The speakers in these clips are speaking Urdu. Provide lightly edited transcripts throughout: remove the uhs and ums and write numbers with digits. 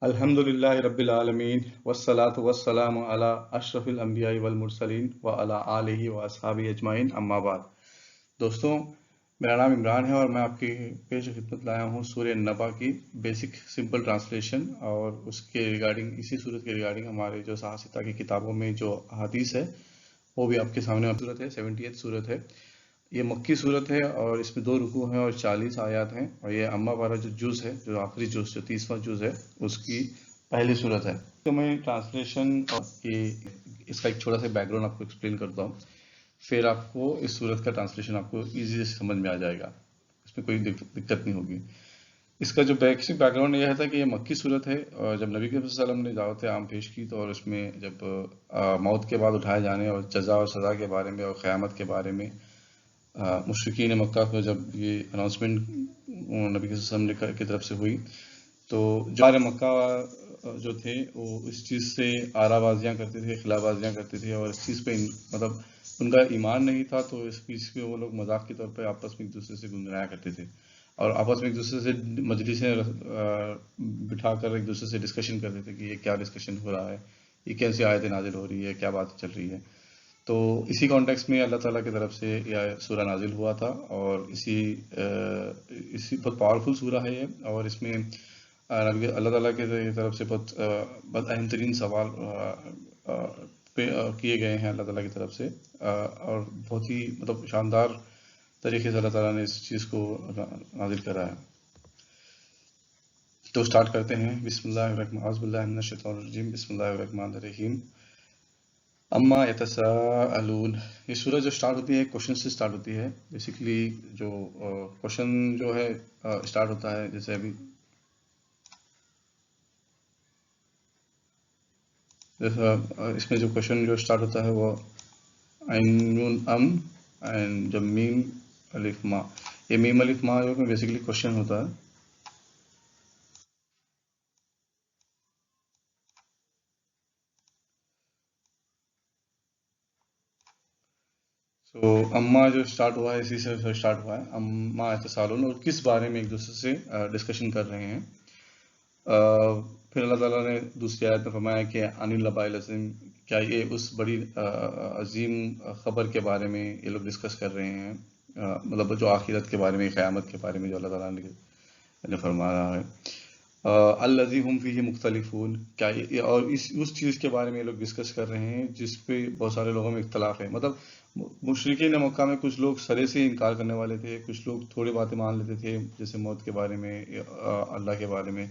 الحمدللہ رب العالمین والصلاة والسلام علی اشرف الانبیاء والمرسلین وعلی آلہ واصحابہ اجمعین اما بعد۔ دوستوں، میرا نام عمران ہے اور میں آپ کی پیش خدمت لایا ہوں سورہ نبا کی بیسک سمپل ٹرانسلیشن، اور اس کے ریگارڈنگ، اسی صورت کے ریگارڈنگ ہمارے جو صحافتہ کی کتابوں میں جو احادیث ہے وہ بھی آپ کے سامنے صورت ہے 78 صورت ہے۔ یہ مکی صورت ہے اور اس میں 2 رکوع ہیں اور 40 آیات ہیں، اور یہ اما پارہ جو جز ہے، جو آخری جز، جو 30واں جز ہے، اس کی پہلی صورت ہے۔ تو میں ٹرانسلیشن اور اس کا ایک چھوٹا سا بیک گراؤنڈ آپ کو ایکسپلین کرتا ہوں، پھر آپ کو اس صورت کا ٹرانسلیشن آپ کو ایزی سے سمجھ میں آ جائے گا، اس میں کوئی دقت نہیں ہوگی۔ اس کا جو بیسک بیک گراؤنڈ یہ تھا کہ یہ مکی صورت ہے، اور جب نبی کریم صلی اللہ علیہ وسلم نے دعوت عام پیش کی تو، اور اس میں جب موت کے بعد اٹھائے جانے اور جزا اور سزا کے بارے میں اور قیامت کے بارے میں مشرکین مکہ کو جب یہ اناؤنسمنٹ نبی صلی اللہ علیہ وسلم کی طرف سے ہوئی، تو جار مکہ جو تھے وہ اس چیز سے آرا بازیاں کرتے تھے، خلاف بازیاں کرتے تھے، اور اس چیز پہ مطلب ان کا ایمان نہیں تھا، تو اس چیز پہ وہ لوگ مذاق کے طور پہ آپس میں ایک دوسرے سے گنگنایا کرتے تھے، اور آپس میں ایک دوسرے سے مجلسیں بٹھا کر ایک دوسرے سے ڈسکشن کرتے تھے کہ یہ کیا ڈسکشن ہو رہا ہے، یہ کیسی آیتیں نازل ہو رہی ہے، کیا بات چل رہی ہے۔ تو اسی کانٹیکس میں اللہ تعالیٰ کی طرف سے یہ سورہ نازل ہوا تھا، اور اسی بہت پاورفل سورہ ہے یہ، اور اس میں اللہ تعالیٰ کی طرف سے بہت اہم ترین سوال کیے گئے ہیں اللہ تعالیٰ کی طرف سے، اور بہت ہی مطلب شاندار طریقے سے اللہ تعالیٰ نے اس چیز کو نازل کرا ہے۔ تو سٹارٹ کرتے ہیں۔ بسم اللہ الرحمن اعوذ باللہ من الشیطان الرجیم، بسم اللہ الرحمن الرحیم۔ اما یتساءلون، یہ سورج جو سٹارٹ ہوتی ہے کوشچن سے سٹارٹ ہوتی ہے۔ بیسیکلی جو کوشچن جو ہے سٹارٹ ہوتا ہے، جیسے ابھی اس میں جو کوشچن جو سٹارٹ ہوتا ہے وہ عین ام اینڈ جب میم الف ما، یہ میم الف ما جو بیسیکلی کوشچن ہوتا ہے۔ تو اما جو سٹارٹ ہوا ہے اسی سے سٹارٹ ہوا ہے، اما یتساءلون، اور کس بارے میں ایک دوسرے سے ڈسکشن کر رہے ہیں۔ پھر اللہ تعالیٰ نے دوسری آیت میں فرمایا کہ عن النبأ العظیم، کیا یہ اس بڑی عظیم خبر کے بارے میں یہ لوگ ڈسکس کر رہے ہیں، مطلب جو آخرت کے بارے میں، قیامت کے بارے میں جو اللہ تعالیٰ نے فرما رہا ہے۔ الذی ہم فیہ مختلفون، کیا یہ اور اس چیز کے بارے میں یہ لوگ ڈسکس کر رہے ہیں جس پہ بہت سارے لوگوں میں اختلاف ہے۔ مطلب مشرکین مکہ میں کچھ لوگ سرے سے انکار کرنے والے تھے، کچھ لوگ تھوڑی باتیں مان لیتے تھے، جیسے موت کے بارے میں، اللہ کے بارے میں،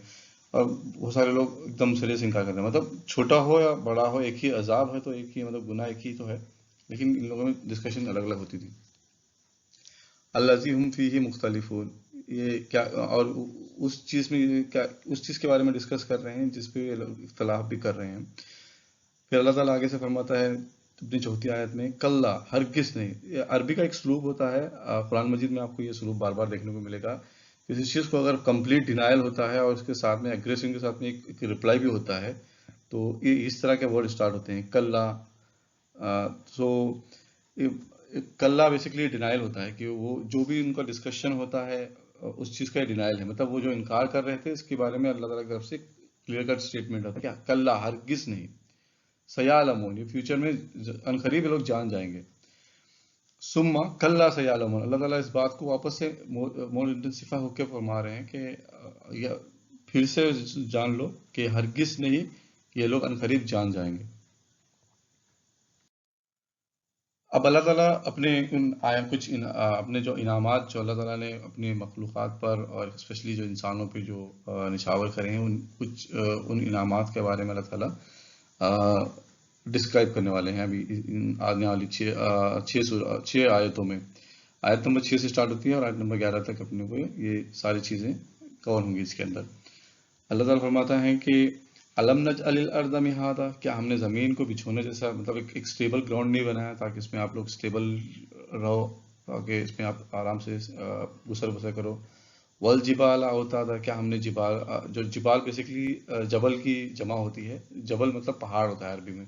اور بہت سارے لوگ ایک دم سرے سے انکار کرتے ہیں۔ مطلب چھوٹا ہو یا بڑا ہو، ایک ہی عذاب ہے تو ایک ہی مطلب گناہ ایک ہی تو ہے، لیکن ان لوگوں میں ڈسکشن الگ الگ ہوتی تھی۔ الذی ہم فیہ مختلفون، یہ کیا، اور اس چیز میں کیا، اس چیز کے بارے میں ڈسکس کر رہے ہیں جس پہ یہ لوگ اختلاف بھی کر رہے ہیں۔ پھر اللہ تعالیٰ آگے سے فرماتا ہے اپنی چوتھی آیت میں، کلا، ہرگز نہیں۔ یہ عربی کا ایک اسلوب ہوتا ہے، قرآن مجید میں آپ کو یہ اسلوب بار بار دیکھنے کو ملے گا۔ کسی چیز کو اگر کمپلیٹ ڈینائل ہوتا ہے اور اس کے ساتھ میں ایگریشن کے ساتھ میں ایک رپلائی بھی ہوتا ہے، تو یہ اس طرح کے ورڈ اسٹارٹ ہوتے ہیں، کلا۔ سو کلا بیسیکلی ڈینائل ہوتا ہے کہ وہ جو بھی ان کا ڈسکشن ہوتا ہے اس چیز کا ڈینائل ہے، مطلب وہ جو انکار کر رہے تھے اس کے بارے میں اللہ تعالیٰ کی طرف سے کلیئر کٹ اسٹیٹمنٹ ہوتا ہے، کیا، کلا، ہرگز نہیں، سیعلمون، یہ فیوچر میں عنقریب یہ لوگ جان جائیں گے۔ ثم کلا سیعلمون، اللہ تعالیٰ اس بات کو واپس سے مور انٹینسیفائی ہو کے فرما رہے ہیں کہ پھر سے جان لو کہ ہرگز نہیں، یہ لوگ عنقریب جان جائیں گے۔ اب اللہ تعالیٰ اپنے اپنے جو انعامات جو اللہ تعالیٰ نے اپنی مخلوقات پر اور اسپیشلی جو انسانوں پہ جو نچھاور کرے ہیں، ان انعامات کے بارے میں اللہ تعالیٰ ڈسکرائب کرنے والے ہیں ابھی آنے والی 6 آیتوں میں۔ آیت نمبر 6 سے سٹارٹ ہوتی ہے اور آیت نمبر 11 تک اپنے کو یہ ساری چیزیں کور ہوں گی اس کے اندر۔ اللہ تعالیٰ فرماتا ہے کہ علم نجعل الارض مہادا، کیا ہم نے زمین کو بچھونے جیسا، مطلب ایک اسٹیبل گراؤنڈ نہیں بنایا تاکہ اس میں آپ لوگ اسٹیبل رہو، تاکہ اس میں آپ آرام سے گسر بسر کرو۔ والجبال اوتادا، کیا ہم نے جبال بیسیکلی جبل کی جمع ہوتی ہے، جبل مطلب پہاڑ ہوتا ہے عربی میں،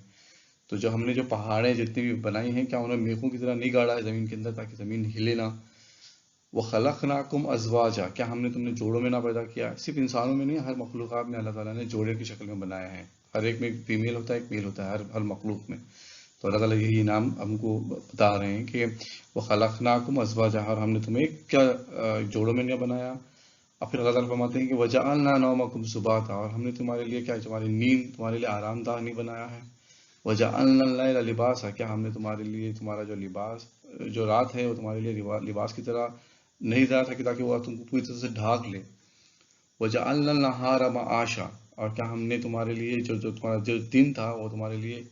تو جو ہم نے جو پہاڑیں جتنی بھی بنائی ہیں، کیا انہیں میخوں کی طرح نہیں گاڑا ہے زمین کے اندر تاکہ زمین ہلے نہ۔ وَخَلَقْنَاكُمْ أَزْوَاجًا، کیا ہم نے تم نے جوڑوں میں نہ پیدا کیا؟ صرف انسانوں میں نہیں، ہر مخلوقات میں اللہ تعالیٰ نے جوڑے کی شکل میں بنایا ہے. ہر ایک میں ایک فیمیل ہوتا ہے، ایک میل ہوتا ہے، ہر مخلوق میں. تو اللہ تعالیٰ یہی انعام ہم کو بتا رہے ہیں کہ وَخَلَقْنَاكُمْ أَزْوَاجًا، اور ہم نے تمہیں کیا جوڑوں میں نہیں بنایا. اور پھر اللہ تعالیٰ فرماتے ہیں کہ وَجَعَلْنَا نَوْمَكُمْ سُبَاتًا، اور ہم نے تمہارے لیے کیا، تمہاری نیند تمہارے لیے آرام دہ نہیں بنایا ہے. وَجَعَلْنَا اللَّيْلَ لِبَاسًا، کیا ہم نے تمہارے لیے تمہارا جو لباس، جو رات ہے وہ تمہارے لیے لباس کی طرح نہیں دیا تھا کہ تاکہ وہ تم کو پوری طرح سے ڈھانک لے. وَجَعَلْنَا النَّهَارَ مَعَاشًا، اور کیا ہم نے تمہارے لیے تمہارا جو دن تھا وہ تمہارے لیے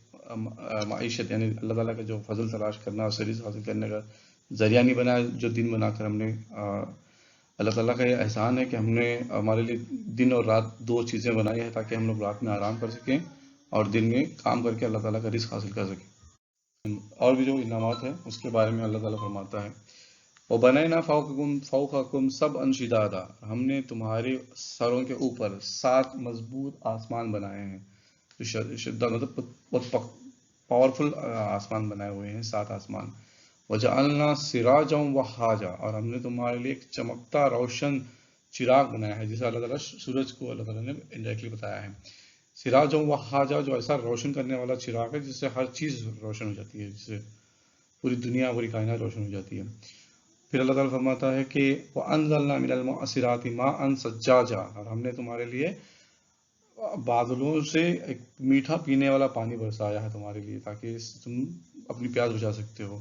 معیشت، یعنی اللہ تعالیٰ کا جو فضل تلاش کرنا اور رزق حاصل کرنے کا ذریعہ نہیں بنایا، جو دن بنا کر ہم نے اللہ تعالیٰ کا یہ احسان ہے کہ ہم نے ہمارے لیے دن اور رات دو چیزیں بنائی ہیں تاکہ ہم لوگ رات میں آرام کر سکیں اور دن میں کام کر کے اللہ تعالیٰ کا رزق حاصل کر سکیں. اور بھی جو انعامات ہیں اس کے بارے میں اللہ تعالیٰ فرماتا ہے وَبَنَيْنَا فَوْقَكُمْ سَبْعًا شِدَادًا، ہم نے تمہارے سروں کے اوپر 7 مضبوط آسمان بنائے ہیں. شدہ مطلب بہت پاورفل آسمان بنائے ہوئے ہیں، 7 آسمان. وَجَعَلْنَا سِرَاجًا وَهَّاجًا، اور ہم نے تمہارے لیے ایک چمکتا روشن چراغ بنایا ہے، جسے اللہ تعالیٰ سورج کو اللہ تعالیٰ نے انڈائریکٹلی بتایا ہے. سراجًا وَهَّاجًا، جو ایسا روشن کرنے والا چراغ ہے جس سے ہر چیز روشن ہو جاتی ہے، جس سے پوری دنیا پوری کائنات روشن ہو جاتی ہے. پھر اللہ تعالیٰ فرماتا ہے کہ وَأَنزَلْنَا مِنَ الْمُعْصِرَاتِ مَاءً ثَجَّاجًا، اور ہم نے تمہارے لیے بادلوں سے ایک میٹھا پینے والا پانی برسایا ہے تمہارے لیے تاکہ تم اپنی پیاس بجھا سکتے ہو.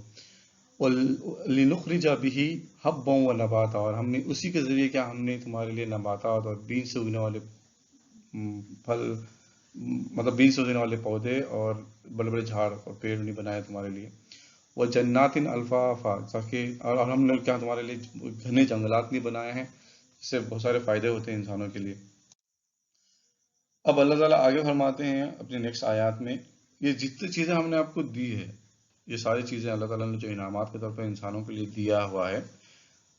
وَلِنُخْرِجَ بِهِ حَبًّا وَنَبَاتًا، اور ہم نے اسی کے ذریعے کیا ہم نے تمہارے لیے نباتات اور بیج سے اگنے والے پھل، مطلب بیج سے اگنے والے پودے اور بڑے بڑے جھاڑ اور پیڑ نہیں بنائے تمہارے لیے. وَجَنَّاتٍ أَلْفَافًا، تاکہ اور ہم نے کیا تمہارے لیے گھنے جنگلات نہیں بنائے ہیں جس سے بہت سارے فائدے ہوتے ہیں انسانوں کے لیے. اب اللہ تعالیٰ آگے فرماتے ہیں اپنے نیکسٹ آیات میں، یہ جتنی چیزیں ہم نے آپ کو دی ہے، یہ ساری چیزیں اللہ تعالیٰ نے جو انعامات کے طور پر انسانوں کے لیے دیا ہوا ہے،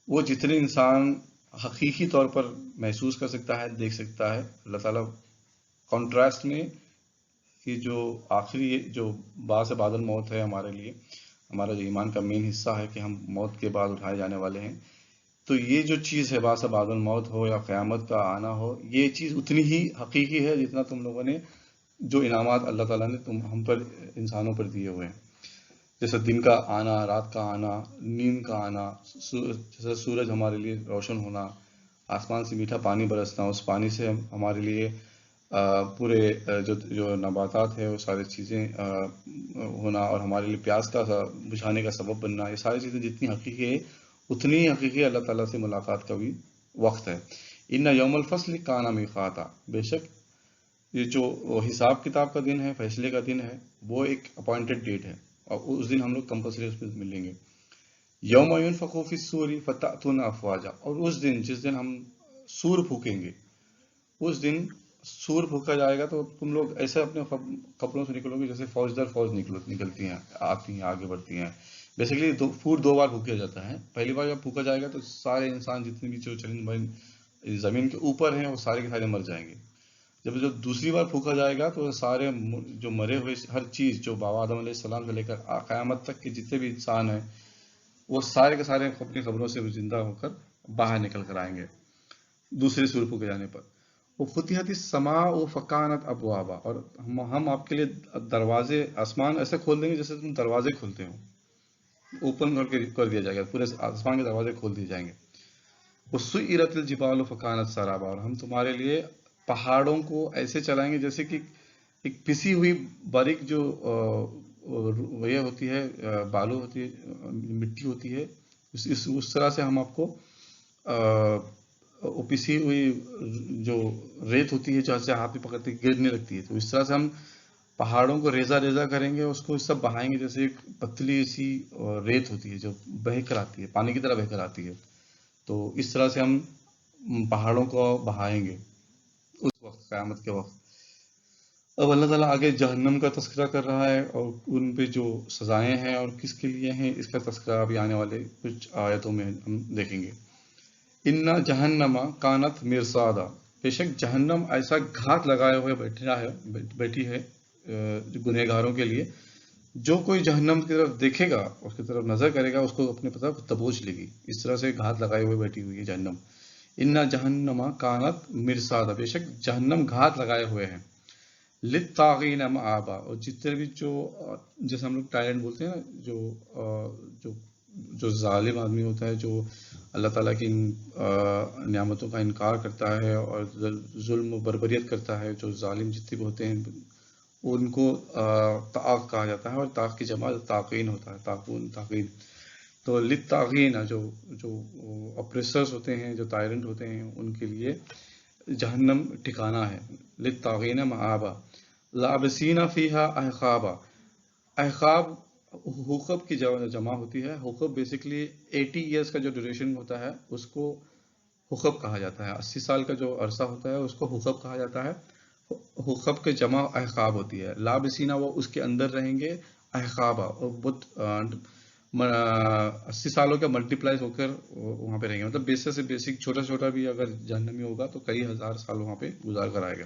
وہ جتنے انسان حقیقی طور پر محسوس کر سکتا ہے، دیکھ سکتا ہے، اللہ تعالیٰ کانٹراسٹ میں کہ جو آخری جو بعد سے بعد الموت ہے ہمارے لیے، ہمارا جو ایمان کا مین حصہ ہے کہ ہم موت کے بعد اٹھائے جانے والے ہیں، تو یہ جو چیز ہے بعد سے بعد الموت ہو یا قیامت کا آنا ہو، یہ چیز اتنی ہی حقیقی ہے جتنا تم لوگوں نے جو انعامات اللہ تعالیٰ نے ہم پر انسانوں پر دیے ہوئے ہیں. جیسے دن کا آنا، رات کا آنا، نیند کا آنا، جیسے سورج ہمارے لیے روشن ہونا، آسمان سے میٹھا پانی برسنا، اس پانی سے ہمارے لیے پورے جو نباتات ہے وہ ساری چیزیں ہونا اور ہمارے لیے پیاس کا بجھانے کا سبب بننا، یہ ساری چیزیں جتنی حقیقی ہے اتنی ہی حقیقی اللہ تعالیٰ سے ملاقات کا بھی وقت ہے. ان یوم الفصل کان میقاتا، بے شک یہ جو حساب کتاب کا دن ہے، فیصلے کا دن ہے، وہ ایک اپوائنٹڈ ڈیٹ ہے اور اس دن ہم لوگ کمپلسری اس پہ ملیں گے. یوم ینفخ فی الصور فتأتون افواجا، اور اس دن جس دن ہم سور پھونکیں گے، اس دن سور پھونکا جائے گا تو تم لوگ ایسے اپنے کپڑوں سے نکلو گے جیسے فوج در فوج نکلتی ہیں، آتی ہیں، آگے بڑھتی ہیں. بیسیکلی پھوٹ 2 بار پھونکا جاتا ہے. پہلی بار جب پھونکا جائے گا تو سارے انسان جتنے بھی جو چرند بھائی زمین کے اوپر ہیں وہ سارے کے سارے مر جائیں گے. جب دوسری بار پھونکا جائے گا تو سارے جو مرے ہوئے ہر چیز جو بابا آدم علیہ السلام سے لے کر قیامت تک کے جتنے بھی انسان ہیں وہ سارے کے سارے اپنی قبروں سے زندہ ہو کر باہر نکل کر آئیں گے دوسرے سور پھونکے جانے پر. وہ فتحت السماء فکانت ابوابا، اور ہم آپ کے لیے دروازے آسمان ایسے کھول دیں گے جیسے تم دروازے کھولتے ہو، اوپن کر دیا جائے گا، پورے آسمان کے دروازے کھول دیے جائیں گے. وسیرت الجبال فکانت سرابا، اور ہم تمہارے لیے پہاڑوں کو ایسے چلائیں گے جیسے کہ ایک پسی ہوئی باریک جو یہ ہوتی ہے، بالو ہوتی ہے، مٹی ہوتی ہے، اس طرح سے ہم آپ کو پسی ہوئی جو ریت ہوتی ہے جو ہاتھ میں پکڑتے گرنے لگتی ہے، تو اس طرح سے ہم پہاڑوں کو ریزہ ریزہ کریں گے، اس کو سب بہائیں گے جیسے ایک پتلی سی ریت ہوتی ہے جو بہہ کر آتی ہے، پانی کی طرح بہہ کر آتی ہے. تو اس طرح سے ہم پہاڑوں کو بہائیں گے اس وقت، قیامت کے وقت. اب اللہ تعالیٰ آگے جہنم کا تذکرہ کر رہا ہے اور ان پہ جو سزائیں ہیں اور کس کے لیے ہیں، اس کا تذکرہ ابھی آنے والے کچھ آیتوں میں ہم دیکھیں گے. ان جہنم کانت مرصادا، بے شک جہنم ایسا گھات لگائے ہوئے بیٹھی ہے گنہگاروں کے لیے. جو کوئی جہنم کی طرف دیکھے گا، اس کی طرف نظر کرے گا، اس کو اپنے طرف دبوچ لے گی، اس طرح سے گھات لگائے ہوئے بیٹھی ہوئی ہے جہنم۔ انا جہنما کانت مرصادا، بے شک جہنم گھات لگائے ہوئے ہیں، للطاغین مآبا، اور جتنے بھی جو جیسے ہم لوگ ٹائرنٹ بولتے ہیں نا، جو جو ظالم آدمی ہوتا ہے، جو اللہ تعالیٰ کی نعمتوں کا انکار کرتا ہے اور ظلم و بربریت کرتا ہے، جو ظالم جتنے بھی ہوتے ہیں ان کو طاغ کہا جاتا ہے، اور طاغ کی جمع طاغین ہوتا ہے، طاغون، طاغین۔ تو للطاغین جو جو اپریسرز ہوتے ہیں، جو ٹائرنٹ ہوتے ہیں، ان کے لیے جہنم ٹھکانہ ہے، للطاغین مآبا، لابسین فیہا احقابا۔ احقاب حقب کی جمع ہوتی ہے۔ حقب بیسکلی 80 ایئرس کا جو ڈیوریشن ہوتا ہے اس کو حقب کہا جاتا ہے، 80 سال کا جو عرصہ ہوتا ہے اس کو حقب کہا جاتا ہے۔ حقب کے جمع احقاب ہوتی ہے۔ لابسینہ، وہ اس کے اندر رہیں گے، احقابہ، اور بہت 80 سالوں کا ملٹیپلائی ہو کر وہاں پہ رہیں گے، مطلب بیسک سے بیسک چھوٹا چھوٹا بھی اگر جہنمی ہوگا تو کئی ہزار سال وہاں پہ گزار کر آئے گا۔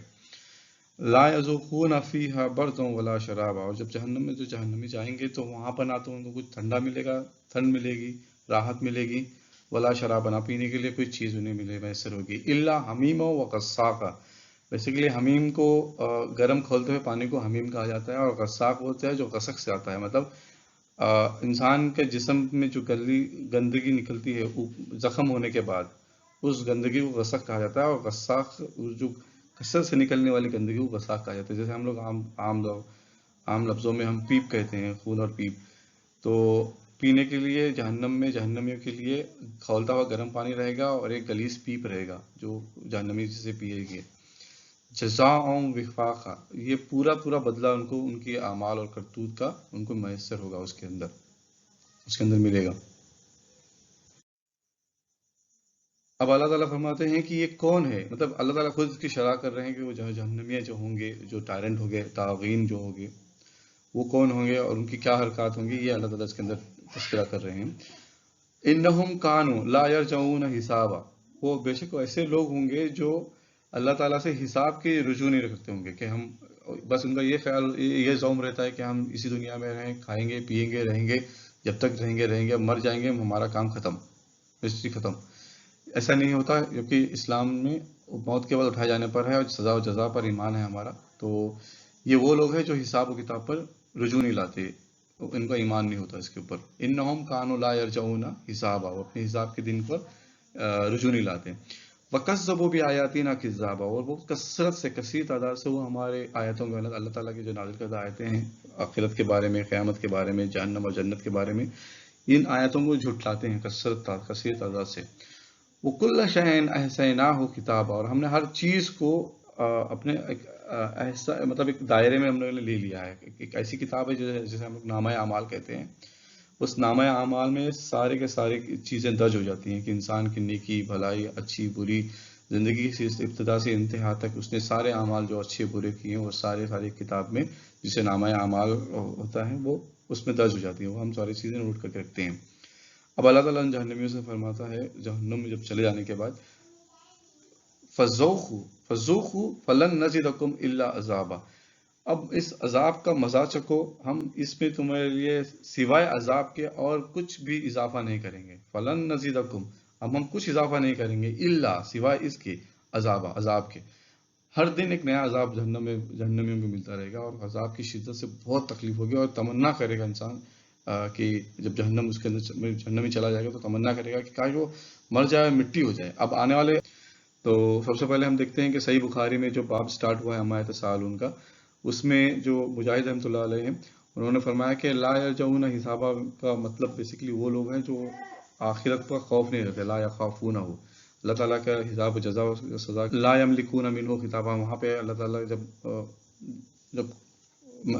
لا یذوقون فیہا بردا ولا شرابا، اور جب جہنم میں جو جہنمی جائیں گے تو وہاں پر نہ تو ان کو کچھ ٹھنڈا ملے گا، ٹھنڈ ملے گی، راحت ملے گی، ولا شرابا، نہ پینے کے لیے کوئی چیز انہیں ملے میسر ہوگی، الا حمیم و غساقا۔ بیسیکلی حمیم کو گرم کھولتے ہوئے پانی کو حمیم کہا جاتا ہے، اور غساق ہوتا ہے جو غسق سے آتا ہے، مطلب انسان کے جسم میں جو گندگی نکلتی ہے زخم ہونے کے بعد، اس گندگی کو غسق کہا جاتا ہے، اور غساق جو کثرت سے نکلنے والی گندگی کو غساق کہا جاتا ہے۔ جیسے ہم لوگ عام لفظوں میں ہم پیپ کہتے ہیں، خون اور پیپ۔ تو پینے کے لیے جہنم میں جہنمیوں کے لیے کھولتا ہوا گرم پانی رہے گا، اور ایک گلیز پیپ رہے گا جو جہنمی سے پیے گی۔ جزاء وفاقا، یہ پورا پورا بدلہ ان کو ان کی اعمال اور کرتوت کا ان کو میسر ہوگا، اس کے اندر ملے گا۔ اب اللہ تعالیٰ فرماتے ہیں کہ یہ کون ہے، مطلب اللہ تعالیٰ خود اس کی شرح کر رہے ہیں کہ وہ جہنمیہ جو ہوں گے، جو ٹائرنٹ ہوں گے، طاغین جو ہوں گے، وہ کون ہوں گے اور ان کی کیا حرکات ہوں گی، یہ اللہ تعالیٰ اس کے اندر تذکرہ کر رہے ہیں۔ انہم کانوا لا یرجعون حسابا، وہ بے شک ایسے لوگ ہوں گے جو اللہ تعالیٰ سے حساب کی رجوع نہیں رکھتے ہوں گے، کہ ہم بس ان کا یہ خیال، یہ زوم رہتا ہے کہ ہم اسی دنیا میں رہیں، کھائیں گے، پیئیں گے، رہیں گے، جب تک رہیں گے، مر جائیں گے، ہمارا کام ختم، ہسٹری ختم۔ ایسا نہیں ہوتا، کیونکہ اسلام میں موت کے بعد اٹھائے جانے پر ہے، اور سزا و جزا پر ایمان ہے ہمارا۔ تو یہ وہ لوگ ہیں جو حساب و کتاب پر رجوع نہیں لاتے، ان کا ایمان نہیں ہوتا اس کے اوپر۔ انہم کانوا لا یرجعون حسابا، وہ اپنے حساب کے دن پر رجوع نہیں لاتے۔ وَكَذَّبُوا بِآيَاتِنَا كِذَّابًا، اور وہ کثرت سے، کثیر تعداد سے وہ ہمارے آیتوں کے، اللہ تعالیٰ کی جو نازل کردہ آیتیں ہیں آخرت کے بارے میں، قیامت کے بارے میں، جہنم اور جنت کے بارے میں، ان آیتوں کو جھٹلاتے ہیں کثیر تعداد سے۔ وَكُلَّ شَيْءٍ أَحْصَيْنَاهُ كِتَابًا، اور ہم نے ہر چیز کو اپنے مطلب ایک دائرے میں ہم نے لے لیا ہے، ایک ایسی کتاب ہے جسے ہم لوگ نامہ اعمال کہتے ہیں۔ اس نامہ اعمال میں سارے کے سارے چیزیں درج ہو جاتی ہیں، کہ انسان کی نیکی، بھلائی، اچھی بری، زندگی کی ابتدا سے انتہا تک اس نے سارے اعمال جو اچھے برے کیے ہیں وہ ساری کتاب میں، جسے نامہ اعمال ہوتا ہے، وہ اس میں درج ہو جاتی ہیں، وہ ہم ساری چیزیں نوٹ کر کے رکھتے ہیں۔ اب اللہ تعالیٰ جہنمیوں سے فرماتا ہے جہنم میں جب چلے جانے کے بعد، فَذُوقُوا فَلَن نَزِدَکُمْ إِلَّا عَذَابًا، اب اس عذاب کا مزہ چکھو، ہم اس میں تمہارے لیے سوائے عذاب کے اور کچھ بھی اضافہ نہیں کریں گے۔ فَلَن نَزِدَکُمْ، اب ہم کچھ اضافہ نہیں کریں گے، الا، سوائے اس کے، عذاب کے۔ ہر دن ایک نیا عذاب جہنمیوں کو ملتا رہے گا، اور عذاب کی شدت سے بہت تکلیف ہوگی، اور تمنا کرے گا انسان کہ جب جہنم اس کے اندر جہنمی چلا جائے گا تو تمنا کرے گا کہ کاش وہ مر جائے، مٹی ہو جائے۔ اب آنے والے، تو سب سے پہلے ہم دیکھتے ہیں کہ صحیح بخاری میں جو باب سٹارٹ ہوا ہے اما یتساءلون کا، اس میں جو مجاہد رحمۃ اللہ علیہ ہیں انہوں نے فرمایا کہ لا یرجعون حسابا کا مطلب بیسیکلی وہ لوگ ہیں جو آخرت کا خوف نہیں رکھتے، لا یخافونہ، اللہ تعالیٰ کا حساب و جزا و سزا، لا یملکون منہ خطابا، وہاں پہ اللہ تعالیٰ جب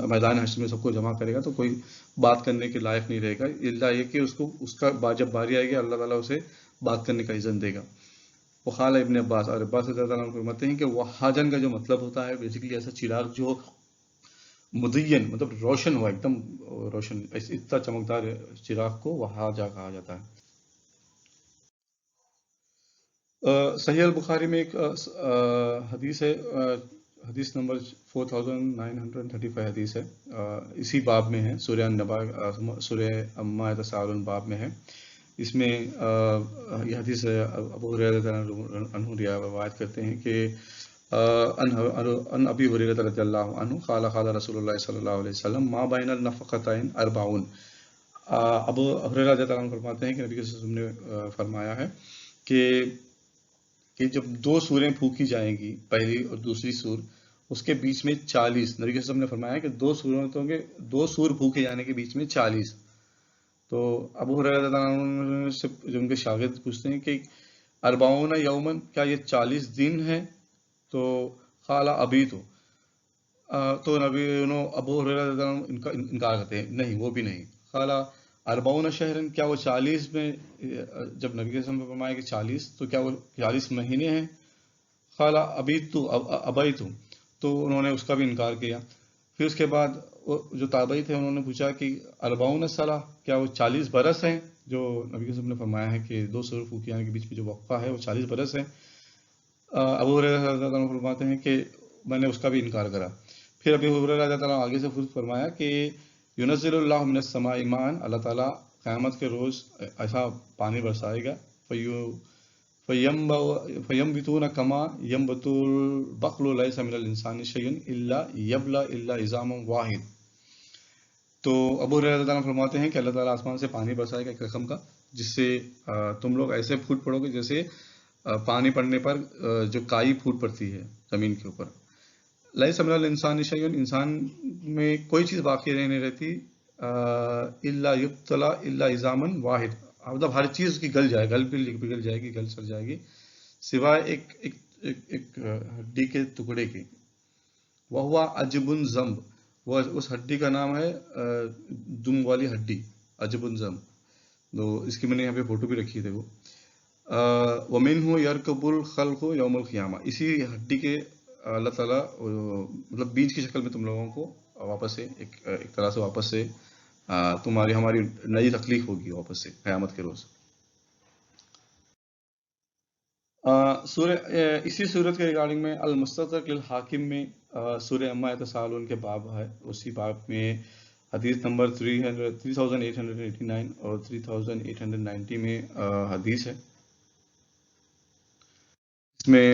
میدان حشر میں سب کو جمع کرے گا تو کوئی بات کرنے کے لائق نہیں رہے گا، الا یہ کہ اس کا جب باری آئے گی اللہ تعالیٰ اسے بات کرنے کا اذن دے گا۔ وقال ابن عباس، اور عباس رضی اللہ عنہ فرماتے ہیں کہ وحاجن کا جو مطلب ہوتا ہے بیسیکلی ایسا چراغ جو مدین، مطلب روشن ہوا، ایک دم روشن، اتنا چمکدار چراغ کو وحاجہ کہا جاتا ہے۔ صحیح البخاری میں ایک حدیث ہے، حدیث نمبر 4935 حدیث ہے، اسی باب میں ہے، سورہ النبا، سورہ اما یتساءلون باب میں ہے۔ اس میں یہ حدیث ابو ہریرہ رضی اللہ عنہ روایت کرتے ہیں کہ ان ابی ہریرہ رضی اللہ عنہ قال قال رسول اللہ صلی اللہ علیہ وسلم ما بین النفقتین 40۔ ابو ہریرہ رضی اللہ عنہ فرماتے ہیں کہ نبی صلی اللہ علیہ وسلم نے فرمایا ہے کہ جب 2 سوریں پھونکی جائیں گی، پہلی اور دوسری سور، اس کے بیچ میں 40، نبی صلی اللہ علیہ وسلم نے فرمایا کہ 2 سورتوں کے 2 سور پھونکے جانے کے بیچ میں 40۔ تو ابو ہریرہ رضی اللہ عنہ سے جو ان کے شاگرد پوچھتے ہیں کہ 40 یومن، کیا یہ 40 دن ہے؟ تو قال ابھی تو نبی ابو ہریرہ رضی اللہ عنہ انکار کرتے ہیں، نہیں وہ بھی نہیں۔ قال 40 شہرن، کیا وہ 40 میں، جب نبی کے وسلم نے فرمایا کہ 40، تو کیا وہ 40 مہینے ہیں؟ قال ابیت، تو انہوں نے اس کا بھی انکار کیا۔ پھر اس کے بعد جو تابعی تھے انہوں نے پوچھا کہ 40 سالہ، کیا وہ 40 برس ہیں؟ جو نبی کے وسلم نے فرمایا ہے کہ 2 سور پھونکیاں کے بیچ میں جو وقفہ ہے وہ 40 برس ہے۔ ابو ہریرہ رضی اللہ عنہ فرماتے ہیں کہ میں نے اس کا بھی انکار کرا۔ پھر ابو ہریرہ رضی اللہ عنہ آگے سے فرمایا کہ ینزل اللہ من السماء ماء، اللہ تعالیٰ قیامت کے روز ایسا پانی برسائے گا، فَيَنْبِتُونَ كَمَا يَنْبَتُ الْبَقْلُ لَيْسَ مِنَ الْإِنسَانِ شَيْءٌ إِلَّا يَبْلَى إِلَّا عِظَامٌ وَاحِدٌ۔ تو ابو ہریرہ رضی اللہ عنہ فرماتے ہیں کہ اللہ تعالیٰ آسمان سے پانی برسائے گا ایک رقم کا، جس سے تم لوگ ایسے پھوٹ پڑو گے جیسے پانی پڑنے پر جو کائی پھوٹ پڑتی ہے زمین کے اوپر۔ لَيْسَ مِنَ الْإِنسَانِ شَيْءٌ، انسان میں کوئی چیز باقی نہیں رہتی، إِلَّا يُبْتَلَى إِلَّا عِظَامٌ وَاحِدٌ، مطلب ہر چیز کی گل جائے، پگھل جائے گی، گل سڑ جائے گی، سوائے ایک ہڈی کے ٹکڑے کے۔ وَهُوَ عَجْبٌ ذنب، وہ اس ہڈی کا نام ہے دم والی ہڈی، عجب ذنب۔ تو اس کی میں نے یہاں پہ فوٹو بھی رکھی تھے وہ۔ وَمِنْهُ يَرْكَبُ الْخَلْقُ يَوْمَ الْقِيَامَةِ، اسی ہڈی کے اللہ تعالیٰ مطلب بیج کی شکل میں تم لوگوں کو واپس سے ایک طرح سے واپس سے ہماری نئی تخلیق ہوگی واپس سے قیامت کے روز۔ اسی صورت کے ریگارڈنگ میں المستدرک للحاکم میں سورہ اما یتساءلون کے باب ہے، اسی باب میں حدیث نمبر 3889 اور 3890 میں حدیث ہے۔ اس میں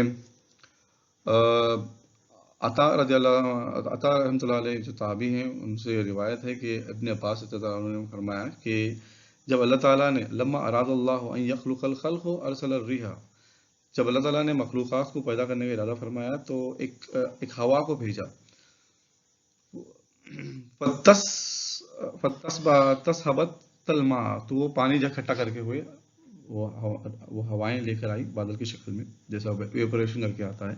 عطا رحمۃ اللہ علیہ جو تابعی ہیں ان سے روایت ہے کہ ابن عباس رضی اللہ عنہ نے فرمایا کہ جب اللہ تعالیٰ نے لما اراد اللہ ان یخلق الخلق ارسل الریح، جب اللہ تعالیٰ نے مخلوقات کو پیدا کرنے کا ارادہ فرمایا تو ایک ہوا کو بھیجا، فتسحبت الماء، تو وہ پانی اکٹھا کر کے ہوئے وہ ہوائیں لے کر آئی بادل کی شکل میں، جیسا ایوپریشن کر کے آتا ہے۔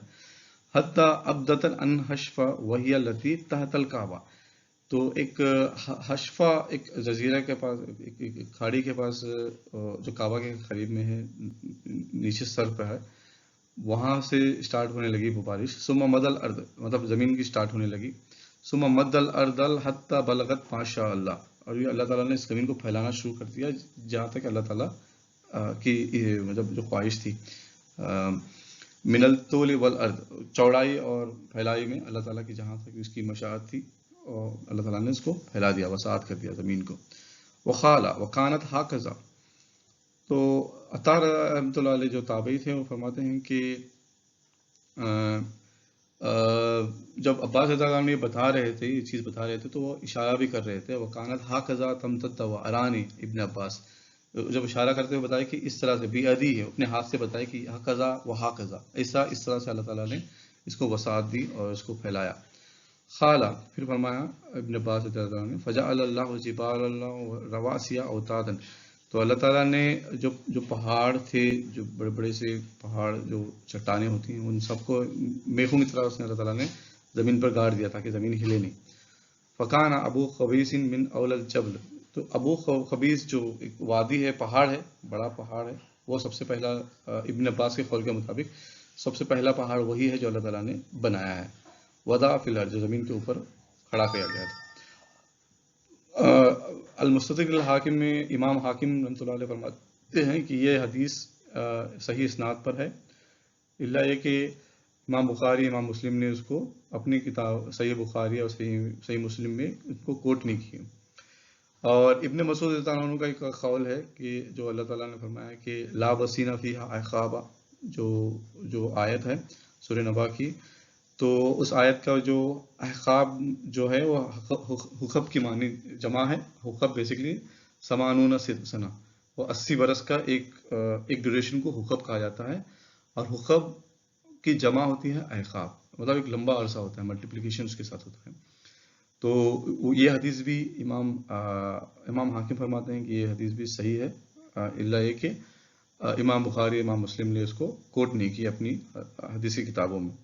حتی ابدت ان حشفہ وہی التی تحت الکعبہ، تو ایک حشفہ ایک جزیرہ کے پاس، ایک کھاڑی کے پاس جو کعبہ کے قریب میں ہے، نیچے سر پہ ہے، وہاں سے اسٹارٹ ہونے لگی وہ بارش۔ ثم مد الارض، مطلب زمین کی اسٹارٹ ہونے لگی۔ ثم مد الارض حتی بلغت ما شاء اللہ، اور یہ اللہ تعالیٰ نے اس زمین کو پھیلانا شروع کر دیا جہاں تک اللہ تعالیٰ کی مطلب جو خواہش تھی۔ من الطول والارض، چوڑائی اور پھیلائی میں اللہ تعالیٰ کی جہاں تک اس کی مشاعت تھی، اور اللہ تعالیٰ نے اس کو پھیلا دیا، وسعت کر دیا زمین کو۔ وقال وکانت ہاکذا، تو عطا رحمۃ اللہ علیہ جو تابعی تھے وہ فرماتے ہیں کہ جب عباس رضی اللہ عنہ یہ بتا رہے تھے، یہ چیز بتا رہے تھے، تو وہ اشارہ بھی کر رہے تھے۔ وکانت ہاکذا تمتد وارانی، ابن عباس جب اشارہ کرتے ہوئے بتایا کہ اس طرح سے بھی ادی ہے، اپنے ہاتھ سے بتایا کہ ہاکذا و ہاکذا، اس طرح سے اللہ تعالیٰ نے اس کو وسعت دی اور اس کو پھیلایا۔ خالا، پھر فرمایا ابن عباس رضی اللہ عنہ نے فجعل اللہ جبال اللہ رواسیا اوتادا، تو اللہ تعالیٰ نے جو پہاڑ تھے، جو بڑے بڑے سے پہاڑ جو چٹانیں ہوتی ہیں، ان سب کو میخوں کی طرح اس نے اللہ تعالیٰ نے زمین پر گاڑ دیا تاکہ زمین ہلے نہیں۔ فکان ابو قبیس من اول الجبل، تو ابو قبیس جو ایک وادی ہے، پہاڑ ہے، بڑا پہاڑ ہے، وہ سب سے پہلا ابن عباس کے قول کے مطابق سب سے پہلا پہاڑ وہی ہے جو اللہ تعالیٰ نے بنایا ہے۔ وضع فی الارض، جو زمین کے اوپر کھڑا کیا گیا تھا۔ المستدرک الحاکم میں امام حاکم رحمۃ اللہ علیہ فرماتے ہیں کہ یہ حدیث صحیح اسناد پر ہے، الا یہ کہ امام بخاری امام مسلم نے اس کو اپنی کتاب صحیح بخاری اور صحیح مسلم میں ان کو کوٹ نہیں کی. اور ابن مسعود رضی اللہ عنہ کا ایک قول ہے کہ جو اللہ تعالیٰ نے فرمایا کہ لا بسینہ فیہا عقابا، جو جو آیت ہے سورہ نبا کی، تو اس آیت کا جو احقاب جو ہے وہ حقب کی معنی جمع ہے. حقب بیسیکلی سمانون سنہ، وہ 80 برس کا ایک ڈیوریشن کو حقب کہا جاتا ہے. اور حقب کی جمع ہوتی ہے احقاب، مطلب ایک لمبا عرصہ ہوتا ہے، ملٹیپلیکیشن اس کے ساتھ ہوتا ہے. تو یہ حدیث بھی امام حاکم فرماتے ہیں کہ یہ حدیث بھی صحیح ہے، الا یہ کہ امام بخاری امام مسلم نے اس کو کوٹ نہیں کی اپنی حدیثی کتابوں میں.